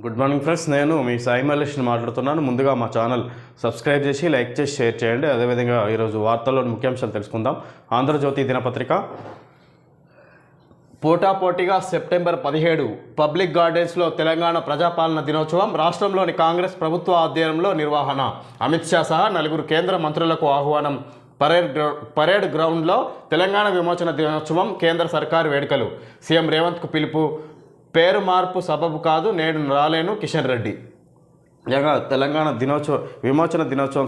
Good morning friends, నేను మీ సాయి మల్లేష్ని మాట్లాడుతున్నాను. ముందుగా మా ఛానల్ సబ్స్క్రైబ్ చేసి లైక్ చేసి షేర్ చేయండి. అదేవిధంగా ఈరోజు వార్తల్లోని ముఖ్యాంశాలు తెలుసుకుందాం. ఆంధ్రజ్యోతి దినపత్రిక పోటాపోటీగా సెప్టెంబర్ 17 పబ్లిక్ గార్డెన్స్లో తెలంగాణ ప్రజాపాలన దినోత్సవం. రాష్ట్రంలోని కాంగ్రెస్ ప్రభుత్వ ఆధ్వర్యంలో నిర్వహణ. అమిత్ షా సహా 4 కేంద్ర మంత్రులకు ఆహ్వానం. పరేడ్ గ్రౌండ్లో తెలంగాణ విమోచన దినోత్సవం, కేంద్ర సర్కారు వేడుకలు. సీఎం రేవంత్కు పిలుపు. పేరు మార్పు సబబు కాదు, నేను రాలేను కిషన్ రెడ్డి. తెలంగాణ విమోచన దినోత్సవం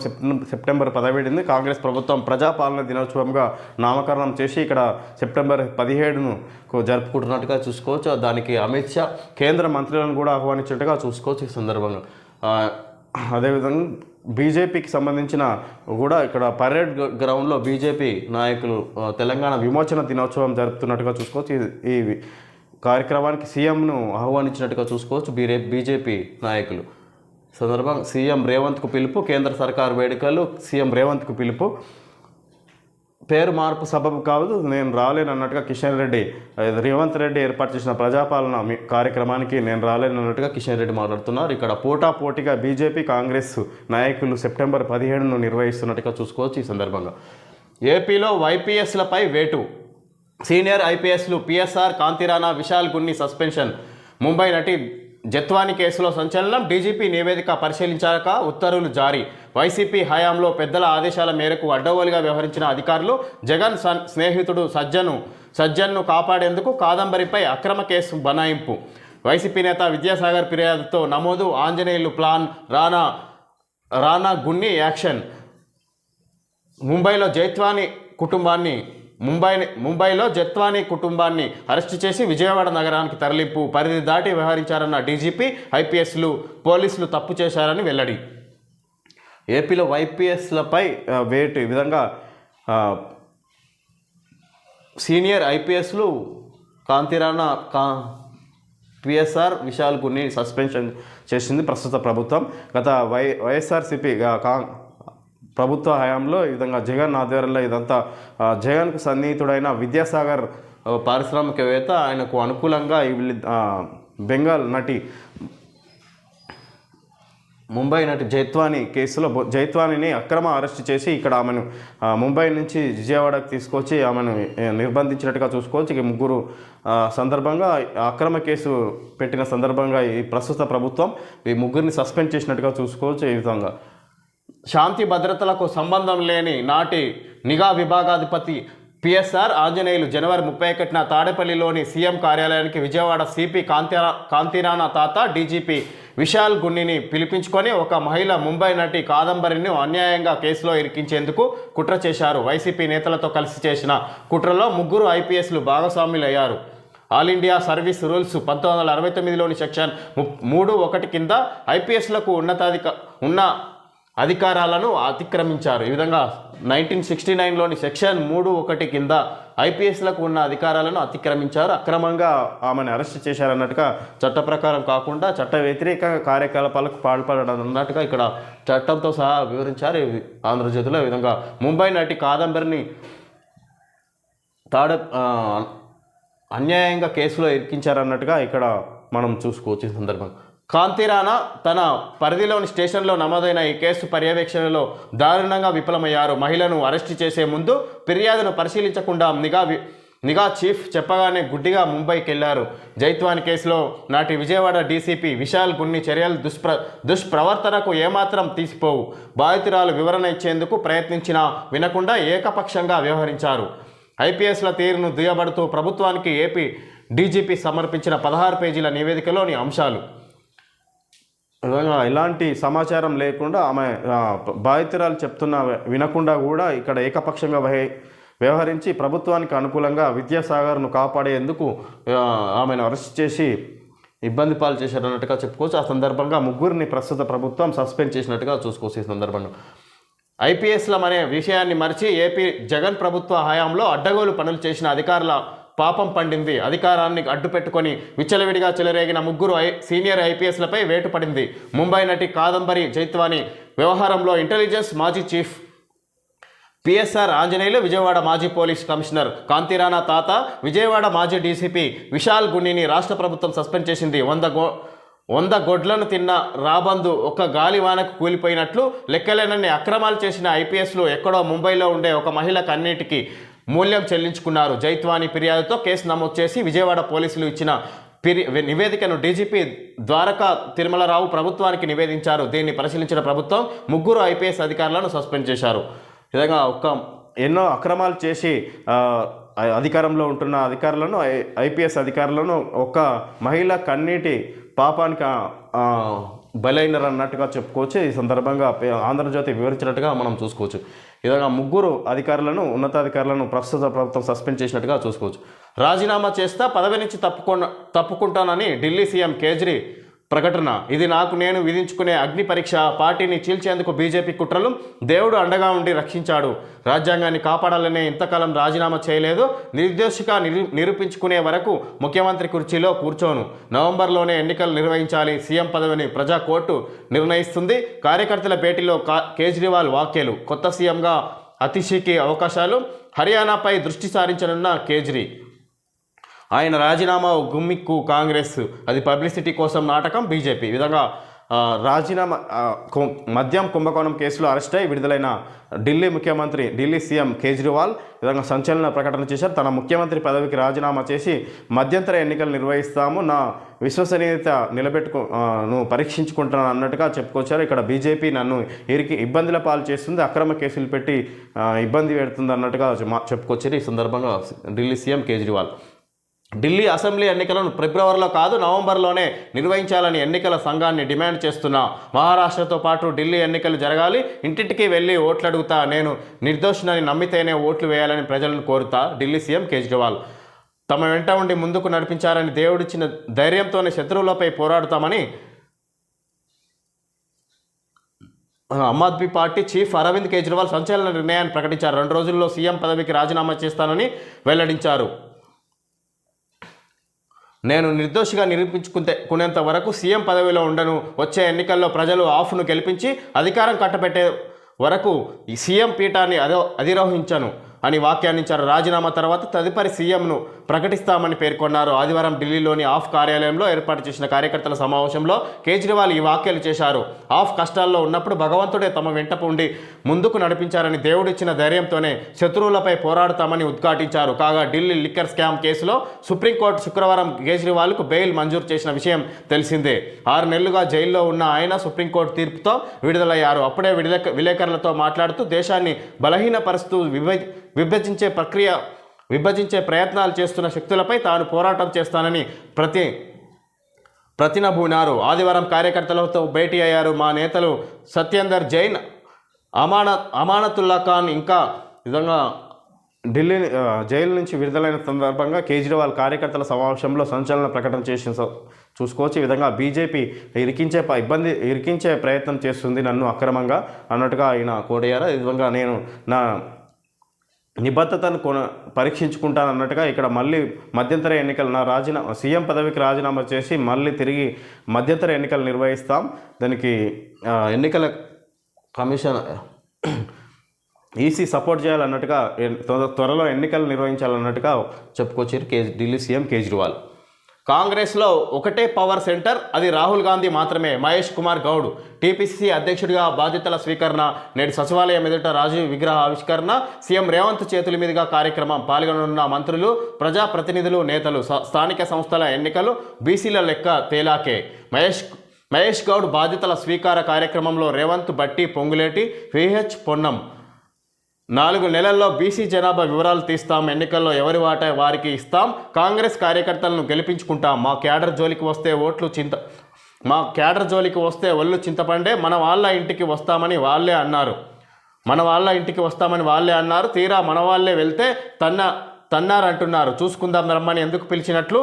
సెప్టెంబర్ 17 కాంగ్రెస్ ప్రభుత్వం ప్రజాపాలన దినోత్సవంగా నామకరణం చేసి ఇక్కడ సెప్టెంబర్ 17ను జరుపుకుంటున్నట్టుగా చూసుకోవచ్చు. దానికి అమిత్ షా కేంద్ర మంత్రులను కూడా ఆహ్వానించినట్టుగా చూసుకోవచ్చు ఈ సందర్భంగా. అదేవిధంగా బీజేపీకి సంబంధించిన కూడా ఇక్కడ పరేడ్ గ్రౌండ్లో బీజేపీ నాయకులు తెలంగాణ విమోచన దినోత్సవం జరుపుతున్నట్టుగా చూసుకోవచ్చు. ఈ కార్యక్రమానికి సీఎంను ఆహ్వానించినట్టుగా చూసుకోవచ్చు బీజేపీ నాయకులు. సందర్భంగా సీఎం రేవంత్కు పిలుపు, కేంద్ర సర్కారు వేడుకలు. సీఎం రేవంత్కు పిలుపు. పేరు మార్పు సబబు కాదు, నేను రాలేను అన్నట్టుగా కిషన్ రెడ్డి, రేవంత్ రెడ్డి ఏర్పాటు చేసిన ప్రజాపాలన కార్యక్రమానికి నేను రాలేను అన్నట్టుగా కిషన్ రెడ్డి మాట్లాడుతున్నారు. ఇక్కడ పోటాపోటీగా బీజేపీ కాంగ్రెస్ నాయకులు సెప్టెంబర్ 17ను నిర్వహిస్తున్నట్టుగా చూసుకోవచ్చు. ఈ సందర్భంగా ఏపీలో వైపీఎస్లపై వేటు. సీనియర్ ఐపీఎస్లు పిఎస్ఆర్, కాంతిరాణా, విశాల్ గున్ని సస్పెన్షన్. ముంబై నటి జత్వాని కేసులో సంచలనం. డీజీపీ నివేదిక పరిశీలించాక ఉత్తర్వులు జారీ. వైసీపీ హయాంలో పెద్దల ఆదేశాల మేరకు అడ్డగోలుగా వ్యవహరించిన అధికారులు. జగన్ స్నేహితుడు సజ్జన్ను కాపాడేందుకు కాదంబరిపై అక్రమ కేసు బనాయింపు. వైసీపీ నేత విద్యాసాగర్ ఫిర్యాదుతో నమోదు. ఆంజనేయులు ప్లాన్, రానా గున్ని యాక్షన్. ముంబైలో జత్వాని కుటుంబాన్ని అరెస్టు చేసి విజయవాడ నగరానికి తరలింపు. పరిధి దాటి వ్యవహరించారన్న డీజీపీ. ఐపీఎస్లు, పోలీసులు తప్పు చేశారని వెల్లడి. ఏపీలో వైపీఎస్లపై వేటు. ఈ విధంగా సీనియర్ ఐపీఎస్లు కాంతిరాణా, పిఎస్ఆర్, విశాల్ గున్ని సస్పెన్షన్ చేసింది ప్రస్తుత ప్రభుత్వం. గత వైఎస్ఆర్సీపీ ప్రభుత్వ హయాంలో ఈ విధంగా జగన్ ఆధ్వర్యంలో ఇదంతా జగన్కు సన్నిహితుడైన విద్యాసాగర్ పారిశ్రామికవేత్త, ఆయనకు అనుకూలంగా బెంగాల్ నటి ముంబై నటి జైత్వాని కేసులో జైత్వానిని అక్రమ అరెస్టు చేసి ఇక్కడ ఆమెను ముంబై నుంచి విజయవాడకు తీసుకొచ్చి ఆమెను నిర్బంధించినట్టుగా చూసుకోవచ్చు. ఈ ముగ్గురు సందర్భంగా అక్రమ కేసు పెట్టిన సందర్భంగా ఈ ప్రస్తుత ప్రభుత్వం ఈ ముగ్గురిని సస్పెండ్ చేసినట్టుగా చూసుకోవచ్చు. ఈ విధంగా శాంతి భద్రతలకు సంబంధం లేని నాటి నిఘా విభాగాధిపతి పిఎస్ఆర్ ఆంజనేయులు జనవరి 31న తాడేపల్లిలోని సీఎం కార్యాలయానికి విజయవాడ సిపి కాంతిరాణా తాత, డీజీపీ విశాల్ గున్నిని పిలిపించుకొని ఒక మహిళ ముంబై నటి కాదంబరిని అన్యాయంగా కేసులో ఇరికించేందుకు కుట్ర చేశారు. వైసీపీ నేతలతో కలిసి చేసిన కుట్రలో ముగ్గురు ఐపీఎస్లు భాగస్వాములయ్యారు. ఆల్ ఇండియా సర్వీస్ రూల్స్ 1969లోని సెక్షన్ 3(1) కింద ఐపీఎస్లకు ఉన్న అధికారాలను అతిక్రమించారు. ఈ విధంగా 1969లోని సెక్షన్ 3(1) కింద ఐపీఎస్లకు ఉన్న అధికారాలను అతిక్రమించారు. అక్రమంగా ఆమెను అరెస్ట్ చేశారన్నట్టుగా, చట్ట ప్రకారం కాకుండా చట్ట వ్యతిరేక కార్యకలాపాలకు పాల్పడడం అన్నట్టుగా ఇక్కడ చట్టంతో సహా వివరించారు ఆంధ్రజ్యోతిలో. ఈ విధంగా ముంబై నటి కాదంబరిని అన్యాయంగా కేసులో ఇరికించారన్నట్టుగా ఇక్కడ మనం చూసుకోవచ్చు. ఈ సందర్భంగా కాంతిరాణా తన పరిధిలోని స్టేషన్లో నమోదైన ఈ కేసు పర్యవేక్షణలో దారుణంగా విఫలమయ్యారు. మహిళను అరెస్టు చేసే ముందు ఫిర్యాదును పరిశీలించకుండా నిఘా చీఫ్ చెప్పగానే గుడ్డిగా ముంబైకి వెళ్లారు. జైత్వాని కేసులో నాటి విజయవాడ డీసీపీ విశాల్ గున్ని చర్యలు దుష్ప్రవర్తనకు ఏమాత్రం తీసిపోవు. బాధితురాలు వివరణ ఇచ్చేందుకు ప్రయత్నించినా వినకుండా ఏకపక్షంగా వ్యవహరించారు. ఐపీఎస్ల తీరును దుయ్యబడుతూ ప్రభుత్వానికి ఏపీ డీజీపీ సమర్పించిన 16 పేజీల నివేదికలోని అంశాలు. ఇలాంటి సమాచారం లేకుండా ఆమె బాధితురాలు చెప్తున్న వినకుండా కూడా ఇక్కడ ఏకపక్షంగా వ్యవహరించి ప్రభుత్వానికి అనుకూలంగా విద్యాసాగర్ను కాపాడేందుకు ఆమెను అరెస్ట్ చేసి ఇబ్బంది పాలు చేశారన్నట్టుగా చెప్పుకోవచ్చు. ఆ సందర్భంగా ముగ్గురిని ప్రస్తుత ప్రభుత్వం సస్పెండ్ చేసినట్టుగా చూసుకోవచ్చు. ఈ సందర్భంగా ఐపీఎస్లం అనే విషయాన్ని మరిచి ఏపీ జగన్ ప్రభుత్వ హయాంలో అడ్డగోలు పనులు చేసిన అధికారుల పాపం పండింది. అధికారాన్ని అడ్డుపెట్టుకొని విచ్చలవిడిగా చెలరేగిన ముగ్గురు సీనియర్ ఐపీఎస్లపై వేటు పడింది. ముంబై నటి కాదంబరి జైత్వాని వ్యవహారంలో ఇంటెలిజెన్స్ మాజీ చీఫ్ పిఎస్ఆర్ ఆంజనేయులు, విజయవాడ మాజీ పోలీస్ కమిషనర్ కాంతిరాణా తాత, విజయవాడ మాజీ డీసీపీ విశాల్ గున్నిని రాష్ట్ర ప్రభుత్వం సస్పెండ్ చేసింది. 100 గొడ్లను తిన్న రాబందు ఒక గాలివానకు కూలిపోయినట్లు లెక్కలేనన్ని అక్రమాలు చేసిన ఐపీఎస్లు ఎక్కడో ముంబైలో ఉండే ఒక మహిళ కన్నీటికి మూల్యం చెల్లించుకున్నారు. జైత్వాని ఫిర్యాదుతో కేసు నమోదు చేసి విజయవాడ పోలీసులు ఇచ్చిన నివేదికను డీజీపీ ద్వారకా తిరుమలరావు ప్రభుత్వానికి నివేదించారు. దీన్ని పరిశీలించిన ప్రభుత్వం 3 ఐపీఎస్ అధికారులను సస్పెండ్ చేశారు. విధంగా ఎన్నో అక్రమాలు చేసి అధికారంలో ఉంటున్న అధికారులను ఐపీఎస్ అధికారులను ఒక మహిళ కన్నీటి పాపానికి బలైనరు అన్నట్టుగా చెప్పుకోవచ్చు. ఈ సందర్భంగా ఆంధ్రజ్యోతి వివరించినట్టుగా మనం చూసుకోవచ్చు. ఈ విధంగా 3 అధికారులను ఉన్నతాధికారులను ప్రస్తుత ప్రభుత్వం సస్పెండ్ చేసినట్టుగా చూసుకోవచ్చు. రాజీనామా చేస్తా, పదవి నుంచి తప్పుకుంటానని ఢిల్లీ సీఎం కేజ్రీ ప్రకటన. ఇది నాకు నేను విధించుకునే అగ్ని పరీక్ష. పార్టీని చీల్చేందుకు బీజేపీ కుట్రలు, దేవుడు అండగా ఉండి రక్షించాడు. రాజ్యాంగాన్ని కాపాడాలనే ఇంతకాలం రాజీనామా చేయలేదు. నిర్దోషిగా నిరూపించుకునే వరకు ముఖ్యమంత్రి కుర్చీలో కూర్చోను. నవంబర్లోనే ఎన్నికలు నిర్వహించాలి. సీఎం పదవిని ప్రజా కోర్టు నిర్ణయిస్తుంది. కార్యకర్తల భేటీలో కేజ్రీవాల్ వ్యాఖ్యలు. కొత్త సీఎంగా అతిషికి అవకాశాలు. హర్యానాపై దృష్టి సారించనున్న కేజ్రీ. ఆయన రాజీనామా గుమ్మిక్కు కాంగ్రెస్, అది పబ్లిసిటీ కోసం నాటకం బీజేపీ. ఈ విధంగా రాజీనామా మద్యం కుంభకోణం కేసులో అరెస్ట్ అయి విడుదలైన ఢిల్లీ సీఎం కేజ్రీవాల్ విధంగా సంచలన ప్రకటన చేశారు. తన ముఖ్యమంత్రి పదవికి రాజీనామా చేసి మధ్యంతర ఎన్నికలు నిర్వహిస్తాము, నా విశ్వసనీయత పరీక్షించుకుంటున్నాను అన్నట్టుగా చెప్పుకొచ్చారు. ఇక్కడ బీజేపీ నన్ను ఇబ్బందుల పాలు చేస్తుంది, అక్రమ కేసులు పెట్టి ఇబ్బంది పెడుతుంది అన్నట్టుగా చెప్పుకొచ్చారు. ఈ సందర్భంగా ఢిల్లీ సీఎం కేజ్రీవాల్ ఢిల్లీ అసెంబ్లీ ఎన్నికలను ఫిబ్రవరిలో కాదు నవంబర్లోనే నిర్వహించాలని ఎన్నికల సంఘాన్ని డిమాండ్ చేస్తున్నా. మహారాష్ట్రతో పాటు ఢిల్లీ ఎన్నికలు జరగాలి. ఇంటింటికి వెళ్ళి ఓట్లు అడుగుతా. నేను నిర్దోషినని నమ్మితేనే ఓట్లు వేయాలని ప్రజలను కోరుతా. ఢిల్లీ సీఎం కేజ్రీవాల్ తమ వెంట ఉండి ముందుకు నడిపించారని, దేవుడిచ్చిన ధైర్యంతోనే శత్రువులపై పోరాడుతామని ఆమ్ ఆద్మీ పార్టీ చీఫ్ అరవింద్ కేజ్రీవాల్ సంచలన నిర్ణయాన్ని ప్రకటించారు. 2 రోజుల్లో సీఎం పదవికి రాజీనామా చేస్తానని వెల్లడించారు. నేను నిర్దోషిగా నిరూపించుకునేంత వరకు సీఎం పదవిలో ఉండను. వచ్చే ఎన్నికల్లో ప్రజలు ఆఫ్ను గెలిపించి అధికారం కట్టబెట్టే వరకు ఈ సీఎం పీఠాన్ని అధిరోహించను అని వ్యాఖ్యానించారు. రాజీనామా తర్వాత తదుపరి సీఎంను ప్రకటిస్తామని పేర్కొన్నారు. ఆదివారం ఢిల్లీలోని ఆఫ్ కార్యాలయంలో ఏర్పాటు చేసిన కార్యకర్తల సమావేశంలో కేజ్రీవాల్ ఈ వ్యాఖ్యలు చేశారు. ఆఫ్ కష్టాల్లో ఉన్నప్పుడు భగవంతుడే తమ వెంట ఉండి ముందుకు నడిపించారని, దేవుడిచ్చిన ధైర్యంతోనే శత్రువులపై పోరాడుతామని ఉద్ఘాటించారు. కాగా ఢిల్లీ లిక్కర్ స్కామ్ కేసులో సుప్రీంకోర్టు శుక్రవారం కేజ్రీవాల్కు బెయిల్ మంజూరు చేసిన విషయం తెలిసిందే. 6 నెలలుగా జైల్లో ఉన్న ఆయన సుప్రీంకోర్టు తీర్పుతో విడుదలయ్యారు. అప్పుడే విలేకరులతో మాట్లాడుతూ దేశాన్ని బలహీనపరుస్తూ విభజించే ప్రయత్నాలు చేస్తున్న శక్తులపై తాను పోరాటం చేస్తానని ప్రతినబూనారు. ఆదివారం కార్యకర్తలతో భేటీ అయ్యారు. మా నేతలు సత్యేందర్ జైన్, అమానతుల్లా ఖాన్ ఇంకా విధంగా ఢిల్లీ జైలు నుంచి విడుదలైన సందర్భంగా కేజ్రీవాల్ కార్యకర్తల సమావేశంలో సంచలన ప్రకటన చేసిన చూసుకోవచ్చు. ఈ విధంగా బీజేపీ ఇరికించే ప్రయత్నం చేస్తుంది నన్ను అక్రమంగా అన్నట్టుగా ఆయన కోరయ్యారు. ఈ విధంగా నేను నా నిబద్ధతను పరీక్షించుకుంటాను అన్నట్టుగా ఇక్కడ మళ్ళీ మధ్యంతర ఎన్నికలు సీఎం పదవికి రాజీనామా చేసి మళ్ళీ తిరిగి మధ్యంతర ఎన్నికలు నిర్వహిస్తాం. దానికి ఎన్నికల కమిషన్ ఈసీ సపోర్ట్ చేయాలన్నట్టుగా త్వరలో ఎన్నికలు నిర్వహించాలన్నట్టుగా చెప్పుకొచ్చారు ఢిల్లీ సీఎం కేజ్రీవాల్. కాంగ్రెస్లో ఒకటే పవర్ సెంటర్, అది రాహుల్ గాంధీ మాత్రమే. మహేష్ కుమార్ గౌడ్ టీపీసీసీ అధ్యక్షుడిగా బాధ్యతల స్వీకరణ. నేడు సచివాలయం ఎదుట రాజీవ్ విగ్రహ ఆవిష్కరణ. సీఎం రేవంత్ చేతుల మీదుగా కార్యక్రమం. పాల్గొనున్న మంత్రులు, ప్రజాప్రతినిధులు, నేతలు. స్థానిక సంస్థల ఎన్నికలు, బీసీల లెక్క తేలాకే. మహేష్ గౌడ్ బాధ్యతల స్వీకార కార్యక్రమంలో రేవంత్, బట్టి, పొంగులేటి, విహెచ్ పొన్నం. 4 నెలల్లో బీసీ జనాభా వివరాలు తీస్తాం. ఎన్నికల్లో ఎవరి వాటా వారికి ఇస్తాం. కాంగ్రెస్ కార్యకర్తలను గెలిపించుకుంటాం. మా క్యాడర్ జోలికి వస్తే ఒళ్ళు చింతపండే. మన వాళ్ళ ఇంటికి వస్తామని వాళ్ళే అన్నారు. తీరా మన వాళ్ళే వెళ్తే తన్నారంటున్నారు. చూసుకుందాం రమ్మని ఎందుకు పిలిచినట్లు.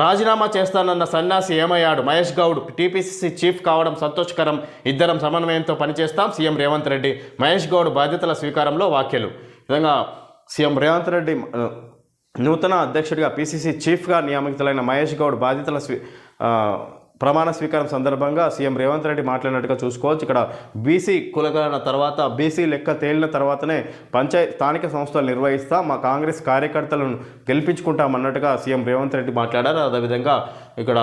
రాజీనామా చేస్తానన్న సన్యాసి ఏమయ్యాడు? మహేష్ గౌడ్ టీపీసీసీ చీఫ్ కావడం సంతోషకరం. ఇద్దరం సమన్వయంతో పనిచేస్తాం. సీఎం రేవంత్ రెడ్డి. మహేష్ గౌడ్ బాధ్యతల స్వీకారంలో వ్యాఖ్యలు. విధంగా సీఎం రేవంత్ రెడ్డి నూతన అధ్యక్షుడిగా పీసీసీ చీఫ్గా నియమితులైన మహేష్ గౌడ్ బాధ్యతల ప్రమాణ స్వీకారం సందర్భంగా సీఎం రేవంత్ రెడ్డి మాట్లాడినట్టుగా చూసుకోవచ్చు. ఇక్కడ బీసీ కులగణన తర్వాత, బీసీ లెక్క తేలిన తర్వాతనే స్థానిక సంస్థలు నిర్వహిస్తాం. మా కాంగ్రెస్ కార్యకర్తలను గెలిపించుకుంటామన్నట్టుగా సీఎం రేవంత్ రెడ్డి మాట్లాడారు. అదేవిధంగా ఇక్కడ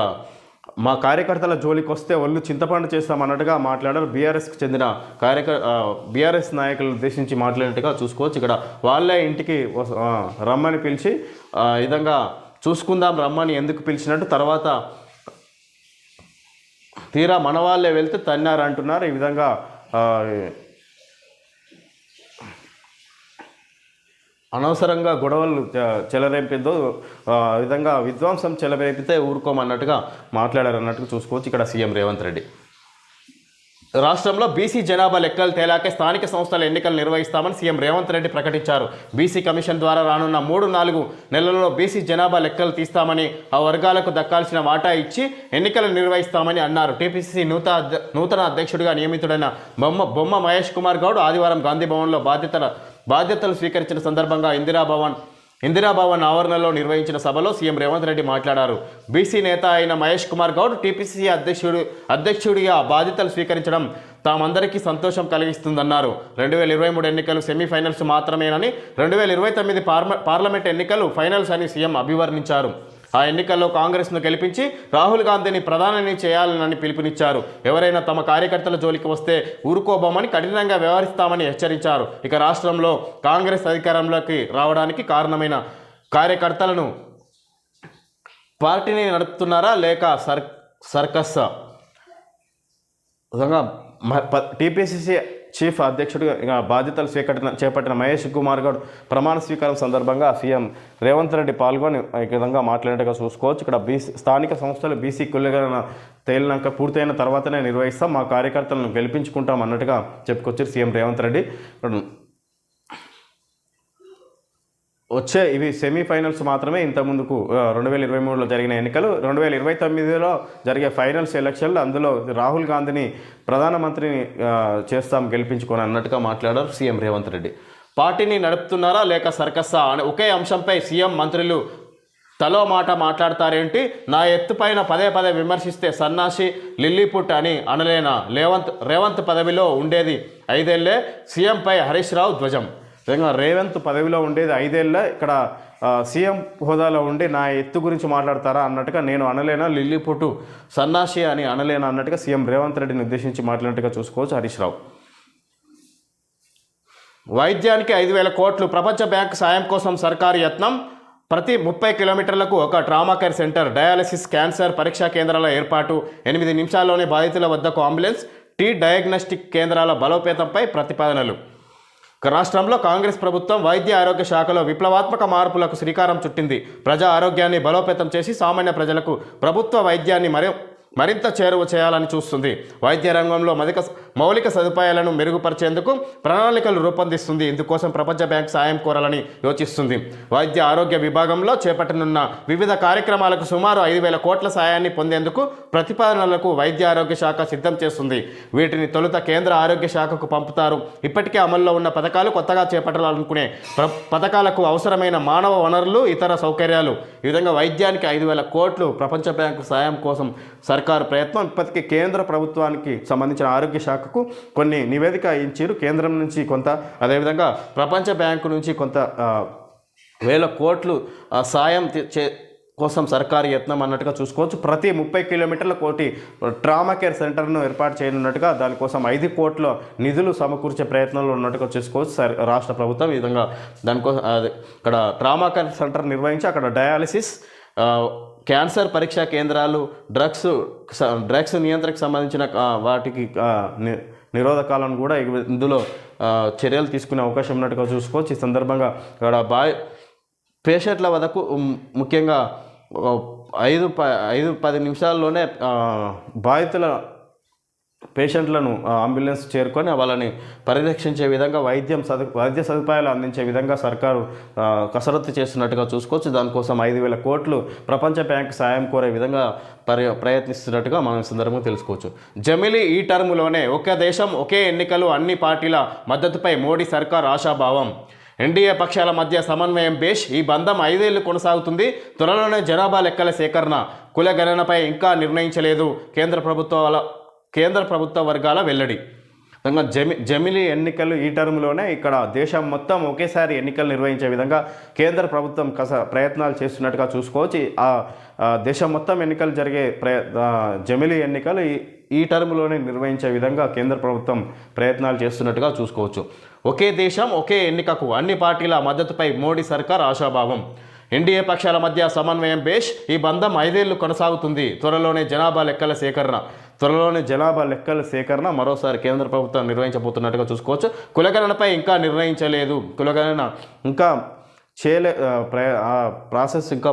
మా కార్యకర్తల జోలికి వస్తే ఒళ్ళు చింతపండు చేస్తామన్నట్టుగా మాట్లాడారు. బీఆర్ఎస్కి చెందిన బీఆర్ఎస్ నాయకులను ఉద్దేశించి మాట్లాడినట్టుగా చూసుకోవచ్చు. ఇక్కడ వాళ్ళే ఇంటికి రమ్మని పిలిచి ఈ విధంగా చూసుకుందాం రమ్మని ఎందుకు పిలిచినట్టు, తర్వాత తీరా మన వాళ్ళే వెళ్తే తన్నారు అంటున్నారు. ఈ విధంగా అనవసరంగా గొడవలు చెలరేపిద్దో విధంగా విధ్వంసం చెలరేపితే ఊరుకోమన్నట్టుగా మాట్లాడారు అన్నట్టుగా చూసుకోవచ్చు. ఇక్కడ సీఎం రేవంత్ రెడ్డి రాష్ట్రంలో బీసీ జనాభా లెక్కలు తేలాకే స్థానిక సంస్థల ఎన్నికలు నిర్వహిస్తామని సీఎం రేవంత్ రెడ్డి ప్రకటించారు. బీసీ కమిషన్ ద్వారా రానున్న 3-4 నెలల్లో బీసీ జనాభా లెక్కలు తీస్తామని, ఆ వర్గాలకు దక్కాల్సిన వాటా ఇచ్చి ఎన్నికలు నిర్వహిస్తామని అన్నారు. టీపీసీసీ నూతన అధ్యక్షుడిగా నియమితుడైన బొమ్మ మహేష్ కుమార్ గౌడ్ ఆదివారం గాంధీ భవన్లో బాధ్యతలు స్వీకరించిన సందర్భంగా ఇందిరాభవన్ ఆవరణలో నిర్వహించిన సభలో సీఎం రేవంత్ రెడ్డి మాట్లాడారు. బీసీ నేత అయిన మహేష్ కుమార్ గౌడ్ టీపీసీసీ అధ్యక్షుడిగా బాధ్యతలు స్వీకరించడం తామందరికీ సంతోషం కలిగిస్తుందన్నారు. 2023 ఎన్నికలు సెమీఫైనల్స్ మాత్రమేనని, 2029 పార్లమెంట్ ఎన్నికలు ఫైనల్స్ అని సీఎం అభివర్ణించారు. ఆ ఎన్నికల్లో కాంగ్రెస్ను గెలిపించి రాహుల్ గాంధీని ప్రధాని చేయాలని పిలుపునిచ్చారు. ఎవరైనా తమ కార్యకర్తల జోలికి వస్తే ఊరుకోబోమని కఠినంగా వ్యవహరిస్తామని హెచ్చరించారు. ఇక రాష్ట్రంలో కాంగ్రెస్ అధికారంలోకి రావడానికి కారణమైన కార్యకర్తలను పార్టీని నడుపుతున్నారా లేక సర్కస్? టీపీసీసీ చీఫ్ అధ్యక్షుడిగా బాధ్యతలు చేపట్టిన మహేష్ కుమార్ గౌడ్ ప్రమాణ స్వీకారం సందర్భంగా సీఎం రేవంత్ రెడ్డి పాల్గొని ఈ విధంగా మాట్లాడినట్టుగా చూసుకోవచ్చు. ఇక్కడ స్థానిక సంస్థలు బీసీ కులగణన తేలినాక పూర్తయిన తర్వాతనే నిర్వహిస్తాం, మా కార్యకర్తలను గెలిపించుకుంటాం అన్నట్టుగా చెప్పుకొచ్చారు సీఎం రేవంత్ రెడ్డి. వచ్చే ఇవి సెమీఫైనల్స్ మాత్రమే. ఇంతకుముందుకు 2023లో జరిగిన ఎన్నికలు, 2029లో జరిగే ఫైనల్స్ ఎలక్షన్లు, అందులో రాహుల్ గాంధీని ప్రధానమంత్రిని చేస్తాం గెలిపించుకొని అన్నట్టుగా మాట్లాడారు సీఎం రేవంత్ రెడ్డి. పార్టీని నడుపుతున్నారా లేక సర్కస్సా అనే ఒకే అంశంపై సీఎం మంత్రులు తలో మాట మాట్లాడతారేంటి? నా ఎత్తుపైన పదే విమర్శిస్తే సన్నాసి లిల్లీపుట్ అని అనలేనా? రేవంత్ పదవిలో ఉండేది 5 ఏళ్లే, సీఎంపై హరీష్ రావు ధ్వజం. విధంగా రేవంత్ పదవిలో ఉండేది 5 ఏళ్ళ, ఇక్కడ సీఎం హోదాలో ఉండి నా ఎత్తు గురించి మాట్లాడతారా అన్నట్టుగా నేను అనలేనా, లిల్లీపుట్టు సన్నాసి అని అనలేనా అన్నట్టుగా సీఎం రేవంత్ రెడ్డిని ఉద్దేశించి మాట్లాడినట్టుగా చూసుకోవచ్చు హరీష్ రావు. వైద్యానికి 5,000 కోట్లు ప్రపంచ బ్యాంక్ సాయం కోసం సర్కారు యత్నం. ప్రతి 30 కిలోమీటర్లకు ఒక trauma care centre, dialysis, cancer పరీక్షా కేంద్రాల ఏర్పాటు, 8 నిమిషాల్లోనే బాధితుల వద్దకు అంబులెన్స్, డయాగ్నోస్టిక్ కేంద్రాల బలోపేతంపై ప్రతిపాదనలు. రాష్ట్రంలో కాంగ్రెస్ ప్రభుత్వం వైద్య ఆరోగ్య శాఖలో విప్లవాత్మక మార్పులకు శ్రీకారం చుట్టింది. ప్రజా ఆరోగ్యాన్ని బలోపేతం చేసి సామాన్య ప్రజలకు ప్రభుత్వ వైద్యాన్ని మరింత చేరువ చేయాలని చూస్తుంది. వైద్య రంగంలో మౌలిక సదుపాయాలను మెరుగుపరిచేందుకు ప్రణాళికలు రూపొందిస్తుంది. ఇందుకోసం ప్రపంచ బ్యాంక్ సాయం కోరాలని యోచిస్తుంది. వైద్య ఆరోగ్య విభాగంలో చేపట్టనున్న వివిధ కార్యక్రమాలకు సుమారు 5,000 కోట్ల సాయాన్ని పొందేందుకు ప్రతిపాదనలకు వైద్య ఆరోగ్య శాఖ సిద్ధం చేస్తుంది. వీటిని తొలుత కేంద్ర ఆరోగ్య శాఖకు పంపుతారు. ఇప్పటికే అమల్లో ఉన్న పథకాలు, కొత్తగా చేపట్టాలనుకునే పథకాలకు అవసరమైన మానవ వనరులు, ఇతర సౌకర్యాలు, ఈ విధంగా వైద్యానికి 5,000 కోట్లు ప్రపంచ బ్యాంకు సాయం కోసం సర్కారు ప్రయత్నం. ఇప్పటికే కేంద్ర ప్రభుత్వానికి సంబంధించిన ఆరోగ్య శాఖకు కొన్ని నివేదిక ఇచ్చారు కేంద్రం నుంచి కొంత, అదేవిధంగా ప్రపంచ బ్యాంకు నుంచి కొంత 1,000 కోట్లు సాయం కోసం సర్కారు యత్నం అన్నట్టుగా చూసుకోవచ్చు. ప్రతి 30 కిలోమీటర్ల కోటి ట్రామా కేర్ సెంటర్ను ఏర్పాటు చేయనున్నట్టుగా, దానికోసం 5 కోట్ల నిధులు సమకూర్చే ప్రయత్నంలో ఉన్నట్టుగా చూసుకోవచ్చు రాష్ట్ర ప్రభుత్వం. ఈ విధంగా దానికోసం ఇక్కడ ట్రామా కేర్ సెంటర్ నిర్వహించి అక్కడ డయాలసిస్, క్యాన్సర్ పరీక్షా కేంద్రాలు, డ్రగ్స్ నియంత్రణకు సంబంధించిన వాటికి నిరోధకాలను కూడా ఇందులో చర్యలు తీసుకునే అవకాశం ఉన్నట్టుగా చూసుకోవచ్చు. ఈ సందర్భంగా ఇక్కడ పేషెంట్ల వద్దకు ముఖ్యంగా 5-10 నిమిషాల్లోనే బాధితుల పేషెంట్లను అంబులెన్స్ చేరుకొని వాళ్ళని పరిరక్షించే విధంగా వైద్య సదుపాయాలు అందించే విధంగా సర్కారు కసరత్తు చేస్తున్నట్టుగా చూసుకోవచ్చు. దానికోసం 5,000 కోట్లు ప్రపంచ బ్యాంక్ సాయం కోరే విధంగా ప్రయత్నిస్తున్నట్టుగా మనం సందర్భంగా తెలుసుకోవచ్చు. జమిలీ ఈ టర్ములోనే ఒకే దేశం ఒకే ఎన్నికలు, అన్ని పార్టీల మద్దతుపై మోడీ సర్కార్ ఆశాభావం. ఎన్డీఏ పక్షాల మధ్య సమన్వయం బేష్. ఈ బంధం 5 ఏళ్లు కొనసాగుతుంది. త్వరలోనే జనాభా లెక్కల సేకరణ, కుల గణనపై ఇంకా నిర్ణయించలేదు కేంద్ర ప్రభుత్వ వర్గాల వెల్లడి. విధంగా జమిలీ ఎన్నికలు ఈ టర్మ్లోనే ఇక్కడ దేశం మొత్తం ఒకేసారి ఎన్నికలు నిర్వహించే విధంగా కేంద్ర ప్రభుత్వం ప్రయత్నాలు చేస్తున్నట్టుగా చూసుకోవచ్చు. దేశం మొత్తం ఎన్నికలు జరిగే జమిలీ ఎన్నికలు ఈ టర్మ్లోనే నిర్వహించే విధంగా కేంద్ర ప్రభుత్వం ప్రయత్నాలు చేస్తున్నట్టుగా చూసుకోవచ్చు. ఒకే దేశం ఒకే ఎన్నికకు అన్ని పార్టీల మద్దతుపై మోడీ సర్కార్ ఆశాభావం. ఎన్డీఏ పక్షాల మధ్య సమన్వయం బేష్ ఈ బంధం 5 ఏళ్లు కొనసాగుతుంది. త్వరలోనే జనాభా లెక్కల సేకరణ మరోసారి కేంద్ర ప్రభుత్వం నిర్వహించబోతున్నట్టుగా చూసుకోవచ్చు. కులగణనపై ఇంకా నిర్ణయించలేదు. కులగణన ఇంకా ప్రాసెస్ ఇంకా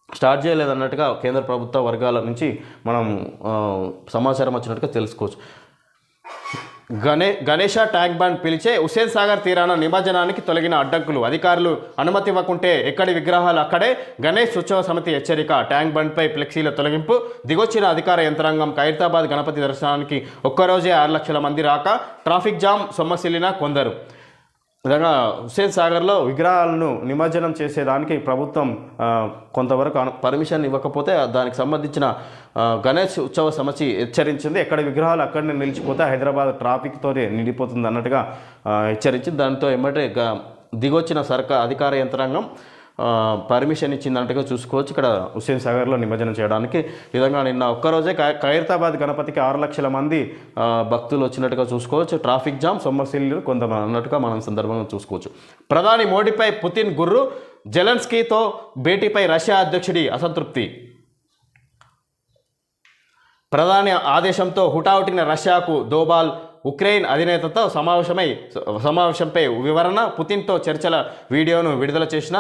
స్టార్ట్ చేయలేదన్నట్టుగా కేంద్ర ప్రభుత్వ వర్గాల నుంచి మనం సమాచారం వచ్చినట్టుగా తెలుసుకోవచ్చు. గణేష ట్యాంక్ బండ్ పిలిచే హుస్సేన్ సాగర్ తీరాన నిమజ్జనానికి తొలగిన అడ్డంకులు. అధికారులు అనుమతి ఇవ్వకుంటే ఎక్కడి విగ్రహాలు అక్కడే. గణేష్ ఉత్సవ సమితి హెచ్చరిక. ట్యాంక్ బండ్పై ఫ్లెక్సీల తొలగింపు. దిగొచ్చిన అధికార యంత్రాంగం. ఖైరతాబాద్ గణపతి దర్శనానికి ఒక్కరోజే 6 లక్షల మంది రాక. ట్రాఫిక్ జామ్ సొమ్మసిల్లిన కొందరు. విధంగా హుస్సేన్ సాగర్లో విగ్రహాలను నిమజ్జనం చేసేదానికి ప్రభుత్వం కొంతవరకు పర్మిషన్ ఇవ్వకపోతే దానికి సంబంధించిన గణేష్ ఉత్సవ సమితి హెచ్చరించింది. ఎక్కడ విగ్రహాలు అక్కడనే నిలిచిపోతే హైదరాబాద్ ట్రాఫిక్తో నిండిపోతుంది అన్నట్టుగా హెచ్చరించింది. దాంతో ఏమంటే దిగొచ్చిన అధికార యంత్రాంగం పర్మిషన్ ఇచ్చిందంటగా చూసుకోవచ్చు. ఇక్కడ హుస్సేన్ సాగర్లో నిమజ్జనం చేయడానికి విధంగా నిన్న ఒక్కరోజే ఖైరతాబాద్ గణపతికి 6 లక్షల మంది భక్తులు వచ్చినట్టుగా చూసుకోవచ్చు. ట్రాఫిక్ జామ్ సొమ్మసిల్లు కొంతమంది అన్నట్టుగా మనం సందర్భంగా చూసుకోవచ్చు. ప్రధాని మోడీపై పుతిన్ గుర్రు. జెలెన్స్కీతో భేటీపై రష్యా అధ్యక్షుడి అసంతృప్తి. ప్రధాని ఆదేశంతో హుటాహుటిన రష్యాకు దోబాల్. ఉక్రెయిన్ అధినేతతో సమావేశంపై వివరణ. పుతిన్తో చర్చల వీడియోను విడుదల చేసిన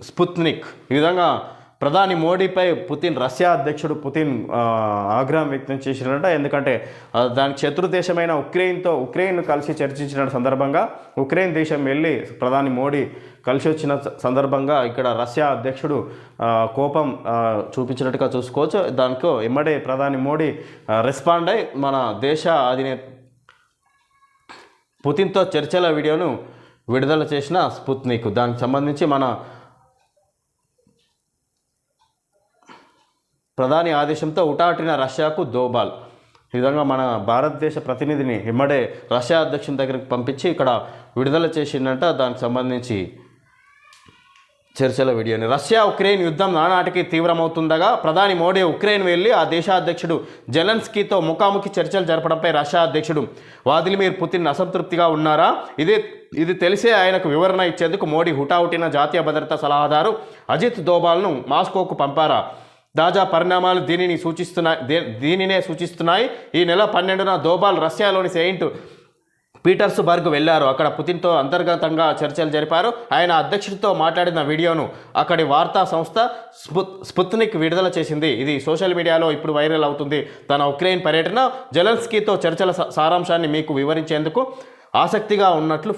స్పుత్నిక్. ఈ విధంగా ప్రధాని మోడీపై రష్యా అధ్యక్షుడు పుతిన్ ఆగ్రహం వ్యక్తం చేసినట్ట. ఎందుకంటే దానికి శత్రు దేశమైన ఉక్రెయిన్ కలిసి చర్చించిన సందర్భంగా ఉక్రెయిన్ దేశం వెళ్ళి ప్రధాని మోడీ కలిసి వచ్చిన సందర్భంగా ఇక్కడ రష్యా అధ్యక్షుడు కోపం చూపించినట్టుగా చూసుకోవచ్చు. దానికో ఎమ్మడే ప్రధాని మోడీ రెస్పాండ్ అయి మన దేశ అధినేత పుతిన్తో చర్చల వీడియోను విడుదల చేసిన స్పుత్నిక్. దానికి సంబంధించి మన ప్రధాని ఆదేశంతో హుటాహుటిన రష్యాకు దోబాల్. ఈ విధంగా మన భారతదేశ ప్రతినిధిని ఎమ్మడే రష్యా అధ్యక్షుని దగ్గరికి పంపించి ఇక్కడ విడుదల చేసిందంట. దానికి సంబంధించి చర్చల వీడియోని. రష్యా ఉక్రెయిన్ యుద్ధం నానాటికి తీవ్రమవుతుండగా ప్రధాని మోడీ ఉక్రెయిన్ వెళ్ళి ఆ దేశ అధ్యక్షుడు జెలెన్స్కీతో ముఖాముఖి చర్చలు జరపడంపై రష్యా అధ్యక్షుడు వ్లాదిమిర్ పుతిన్ అసంతృప్తిగా ఉన్నారా? ఇది తెలిసే ఆయనకు వివరణ ఇచ్చేందుకు మోడీ హుటాహుటిన జాతీయ భద్రతా సలహాదారు అజిత్ దోబాల్ను మాస్కోకు పంపారా? తాజా పరిణామాలు దీనినే సూచిస్తున్నాయి. ఈ నెల 12న దోబాల్ రష్యాలోని సెయింట్ పీటర్స్బర్గ్ వెళ్లారు. అక్కడ పుతిన్తో అంతర్గతంగా చర్చలు జరిపారు. ఆయన అధ్యక్షుడితో మాట్లాడిన వీడియోను అక్కడి వార్తా సంస్థ స్పుత్నిక్ విడుదల చేసింది. ఇది సోషల్ మీడియాలో ఇప్పుడు వైరల్ అవుతుంది. తన ఉక్రెయిన్ పర్యటన జెలెన్స్కీతో చర్చల సారాంశాన్ని మీకు వివరించేందుకు ఆసక్తిగా ఉన్నట్లు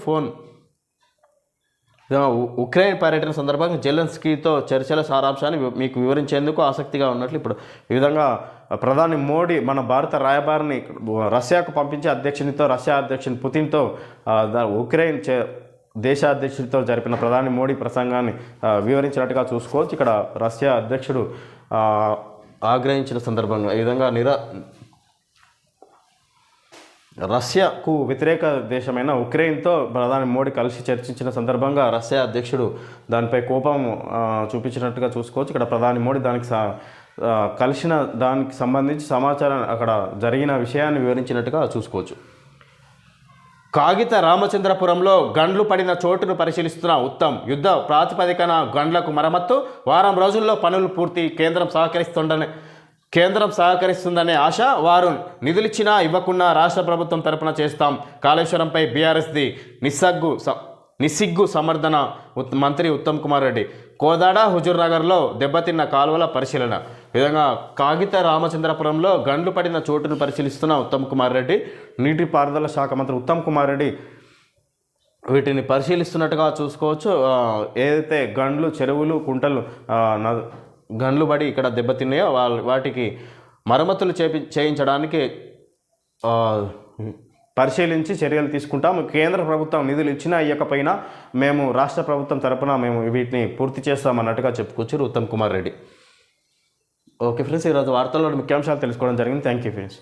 ఉక్రెయిన్ పర్యటన సందర్భంగా జెలెన్స్కీతో చర్చల సారాంశాన్ని మీకు వివరించేందుకు ఆసక్తిగా ఉన్నట్లు ఇప్పుడు ఈ విధంగా ప్రధాని మోడీ మన భారత రాయబారిని రష్యాకు పంపించే రష్యా అధ్యక్షుని పుతిన్తో ఉక్రెయిన్ దేశ అధ్యక్షుడితో జరిపిన ప్రధాని మోడీ ప్రసంగాన్ని వివరించినట్టుగా చూసుకోవచ్చు. ఇక్కడ రష్యా అధ్యక్షుడు ఆగ్రహించిన సందర్భంగా ఈ విధంగా రష్యాకు వ్యతిరేక దేశమైన ఉక్రెయిన్తో ప్రధాని మోడీ కలిసి చర్చించిన సందర్భంగా రష్యా అధ్యక్షుడు దానిపై కోపం చూపించినట్టుగా చూసుకోవచ్చు. ఇక్కడ ప్రధాని మోడీ కలిసిన దానికి సంబంధించి సమాచారం అక్కడ జరిగిన విషయాన్ని వివరించినట్టుగా చూసుకోవచ్చు. కాగిత రామచంద్రపురంలో గండ్లు పడిన చోటును పరిశీలిస్తున్న ఉత్తమ్. యుద్ధ ప్రాతిపదికన గండ్లకు మరమ్మత్తు. వారం రోజుల్లో పనులు పూర్తి. కేంద్రం సహకరిస్తుందనే ఆశ. వారు నిధులిచ్చినా ఇవ్వకున్నా రాష్ట్ర ప్రభుత్వం తరపున చేస్తాం. కాళేశ్వరంపై బీఆర్ఎస్ది నిస్సిగ్గు సమర్థన. మంత్రి ఉత్తమ్ కుమార్ రెడ్డి. కోదాడ హుజూర్నగర్లో దెబ్బతిన్న కాలువల పరిశీలన. విధంగా కాగిత రామచంద్రపురంలో గండ్లు పడిన చోటును పరిశీలిస్తున్న ఉత్తమ్ కుమార్ రెడ్డి. నీటిపారుదల శాఖ మంత్రి ఉత్తమ్ కుమార్ రెడ్డి వీటిని పరిశీలిస్తున్నట్టుగా చూసుకోవచ్చు. ఏదైతే గండ్లు, చెరువులు, కుంటలు గండ్లు పడి ఇక్కడ దెబ్బతిన్నాయో వాటికి మరమ్మతులు చేయించడానికి పరిశీలించి చర్యలు తీసుకుంటాం. కేంద్ర ప్రభుత్వం నిధులు ఇచ్చినా ఇవ్వకపోయినా మేము రాష్ట్ర ప్రభుత్వం తరపున మేము వీటిని పూర్తి చేస్తామన్నట్టుగా చెప్పుకొచ్చారు ఉత్తమ్ కుమార్ రెడ్డి. ఓకే ఫ్రెండ్స్, ఈరోజు వార్తల్లో ముఖ్యాంశాలు తెలుసుకోవడం జరిగింది. Thank you friends.